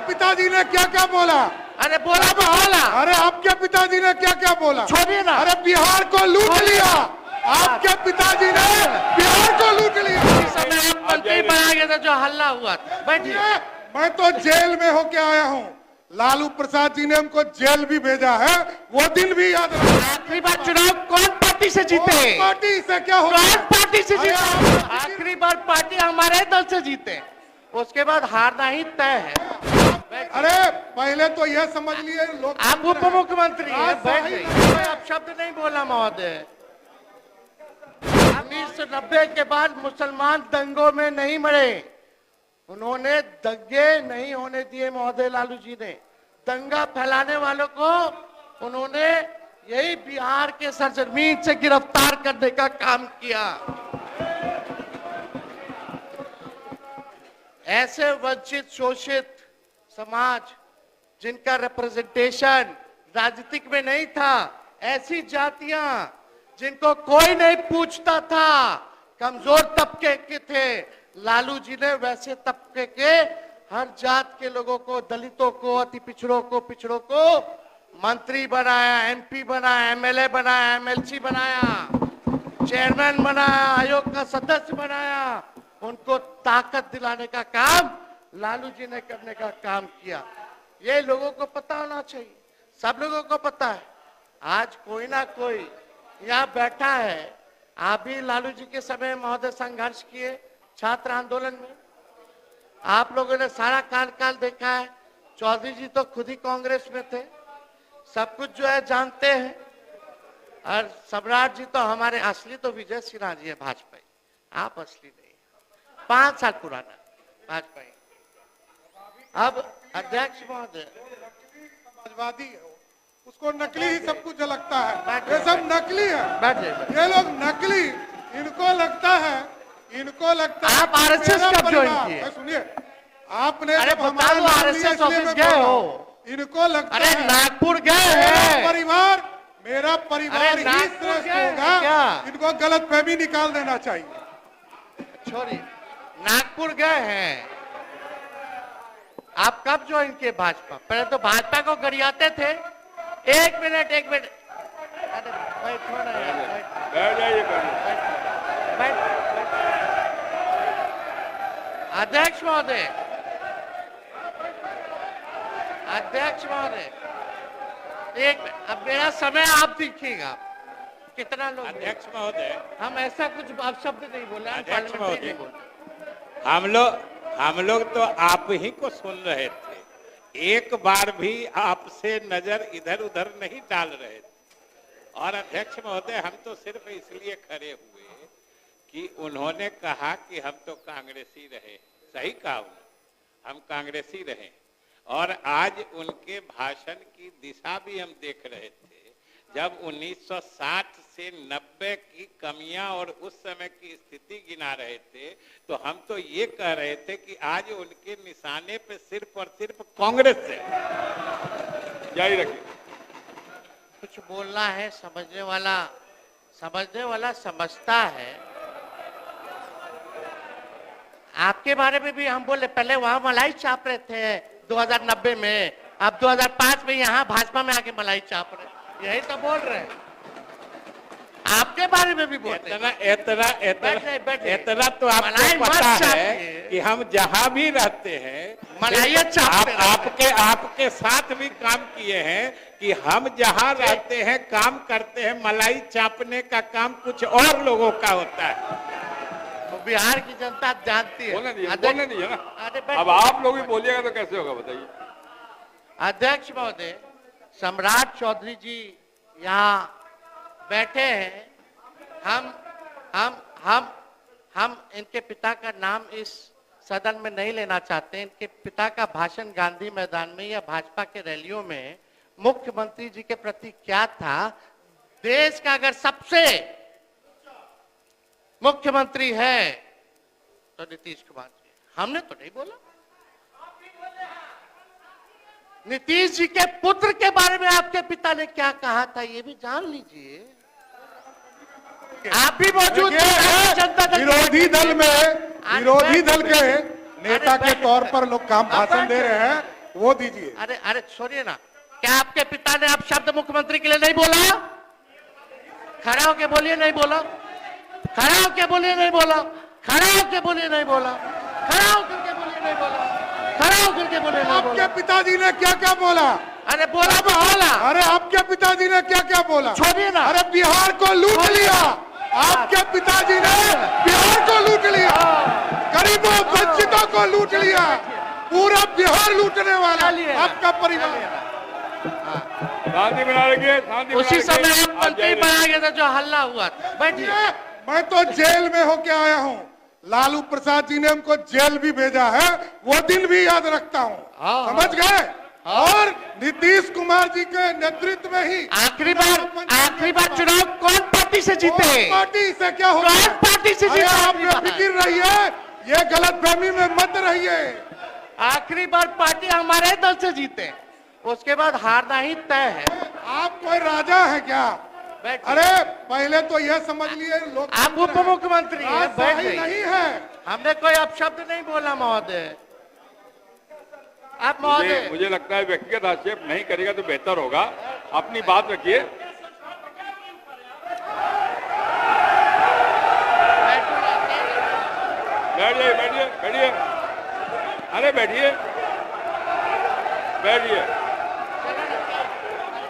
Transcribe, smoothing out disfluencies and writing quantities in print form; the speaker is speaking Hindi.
पिताजी ने क्या क्या बोला? अरे बोला बोला। अरे आपके पिताजी ने क्या क्या बोला? छोड़िए ना। अरे बिहार को लूट लिया, आपके पिताजी ने बिहार को लूट लिया। इस समय आप मंत्री बना गए थे जो हल्ला हुआ था। बैठिए। मैं तो जेल में होके आया हूँ, लालू प्रसाद जी ने हमको जेल भी भेजा है, वो दिन भी याद रखो। आखिरी बार चुनाव कौन पार्टी से जीते? पार्टी से क्या होगा? कौन पार्टी से जीते? आखिरी बार पार्टी हमारे दल से जीते, उसके बाद हारना ही तय है। अरे पहले तो यह समझ लिए लोग, आप उप मुख्यमंत्री हैं, बैठ जाइए। कोई आप शब्द नहीं बोला महोदय। 1990 के बाद मुसलमान दंगों में नहीं मरे, उन्होंने दंगे नहीं होने दिए महोदय। लालू जी ने दंगा फैलाने वालों को उन्होंने यही बिहार के सरजमीन से गिरफ्तार करने का काम किया। ऐसे वंचित शोषित समाज जिनका रिप्रेजेंटेशन राजनीतिक में नहीं था, ऐसी जातियां जिनको कोई नहीं पूछता था, कमजोर तबके के थे, लालू जी ने वैसे तबके के हर जात के लोगों को, दलितों को, अति पिछड़ों को मंत्री बनाया, एमपी बनाया, एमएलए बनाया, एमएलसी बनाया, चेयरमैन बनाया, आयोग का सदस्य बनाया। उनको ताकत दिलाने का काम लालू जी ने करने का काम किया। ये लोगों को पता होना चाहिए, सब लोगों को पता है। आज कोई ना कोई यहाँ बैठा है, आप भी लालू जी के समय महोदय संघर्ष किए छात्र आंदोलन में, आप लोगों ने सारा काल देखा है। चौधरी जी तो खुद ही कांग्रेस में थे, सब कुछ जो है जानते हैं। और सम्राट जी तो हमारे असली तो विजय सिन्हा जी है, भाजपा, आप असली नहीं, 5 साल पुराना भाजपा। अब अध्यक्ष महोदय समाजवादी है, उसको नकली ही सब कुछ लगता है, ये सब नकली है। बैठ जाइए। ये लोग नकली, इनको लगता है आप आरएसएस कब ज्वाइन किए? सुनिए, आपने अरे जब हमारा नाम आरएसएस लिया इसलिए ऑफिस मैं गए बोल रहा हो? हूं। इनको लगता अरे है नागपुर गए मेरा हैं? परिवार ही नागपुर श्रेष्ठ गए होगा। क्या? इनको गलत फहमी निकाल देना चाहिए। छोड़िए, नागपुर गए हैं। आप कब ज्वाइन किए भाजपा? पहले तो भाजपा को गरियाते थे। एक मिनट अरे बैठो ना यार, बैठ जाइए। बैठ। अध्यक्ष महोदय, एक मिनट, अब मेरा समय आप देखिएगा कितना लोग। अध्यक्ष महोदय, हम ऐसा कुछ आप शब्द नहीं बोले, हम अध्यक्ष पार्लियामेंट्री नहीं महोदय, बोले। हम लोग तो आप ही को सुन रहे थे, एक बार भी आपसे नजर इधर उधर नहीं डाल रहे थे। और अध्यक्ष महोदय, हम तो सिर्फ इसलिए खड़े हुए कि उन्होंने कहा कि हम तो कांग्रेसी रहे। सही कहा उन्होंने, हम कांग्रेसी रहे। और आज उनके भाषण की दिशा भी हम देख रहे थे, जब 1960 से 90 की कमियां और उस समय की स्थिति गिना रहे थे, तो हम तो ये कह रहे थे कि आज उनके निशाने पे सिर्फ और सिर्फ कांग्रेस है। जारी रखिए। कुछ बोलना है, समझने वाला समझता है। आपके बारे में भी हम बोले, पहले वहां मलाई चाप रहे थे 2090 में, अब 2005 में यहाँ भाजपा में आके मलाई चाप रहे, यही तो बोल रहे हैं। आपके बारे में भी बोलते हैं। इतना तो आपको पता है कि हम जहां भी रहते हैं आपके साथ भी काम किए हैं कि हम जहां रहते हैं, काम करते हैं, मलाई चापने का काम कुछ और लोगों का होता है। तो बिहार की जनता जानती है। बोलने दीजिए ना। अरे अब आप लोग भी बोलिएगा तो कैसे होगा बताइए। अध्यक्ष महोदय, सम्राट चौधरी जी यहाँ बैठे हैं। हम इनके पिता का नाम इस सदन में नहीं लेना चाहते। इनके पिता का भाषण गांधी मैदान में या भाजपा के रैलियों में मुख्यमंत्री जी के प्रति क्या था? देश का अगर सबसे मुख्यमंत्री है तो नीतीश कुमार जी। हमने तो नहीं बोला। नीतीश जी के पुत्र के बारे में आपके पिता ने क्या कहा था, ये भी जान लीजिए। आप भी मौजूद हैं। जनता दल विरोधी दल के नेता के तौर पर लोग काम भाषण दे रहे हैं, वो दीजिए। अरे अरे सुनिए ना, क्या आपके पिता ने अपशब्द मुख्यमंत्री के लिए नहीं बोला? खड़ा होके बोलिए नहीं बोला, खड़ा होके बोलिए नहीं बोला, खड़ा होके बोलिए नहीं बोला, खड़ा होकर के बोलिए नहीं बोला, खड़ा होकर के बोलिए नहीं आपके बोला। पिताजी ने क्या क्या बोला? अरे बोला तो बोला। अरे आपके पिताजी ने क्या क्या बोला? छोड़िए ना। अरे बिहार को लूट लिया, आपके पिताजी ने बिहार को लूट लिया, गरीबों वंचितों को लूट लिया, पूरा बिहार लूटने वाला आपका परिवार। शांति बना रखिए, शांति उसी बना रखिए। समय आप मंत्री बना गए थे जो हल्ला हुआ था। बैठिए। मैं तो जेल में होके आया हूँ, लालू प्रसाद जी ने हमको जेल भी भेजा है, वो दिन भी याद रखता हूँ, समझ गए? और नीतीश कुमार जी के नेतृत्व में ही आखिरी बार चुनाव कौन पार्टी से जीते? कौन पार्टी से क्या होगा? कौन पार्टी से अरे जीते? आप आखिरी बार। बेफिक्र रहिए, ये गलतफहमी में मत रहिए। आखिरी बार पार्टी हमारे दल से जीते, उसके बाद हारना ही तय है। आप कोई राजा है क्या? बैठिए। अरे पहले तो यह समझ लिए लोग आप उप मुख्यमंत्री हैं, बैठ सही जाइए। नहीं है। हमने कोई अपशब्द नहीं बोला महोदय। आप मुझे महोदय मुझे लगता है व्यक्तिगत आक्षेप नहीं करेगा तो बेहतर होगा। अपनी बात रखिए। बैठ जाइए, बैठिए, बैठिए। अरे बैठिए, बैठिए।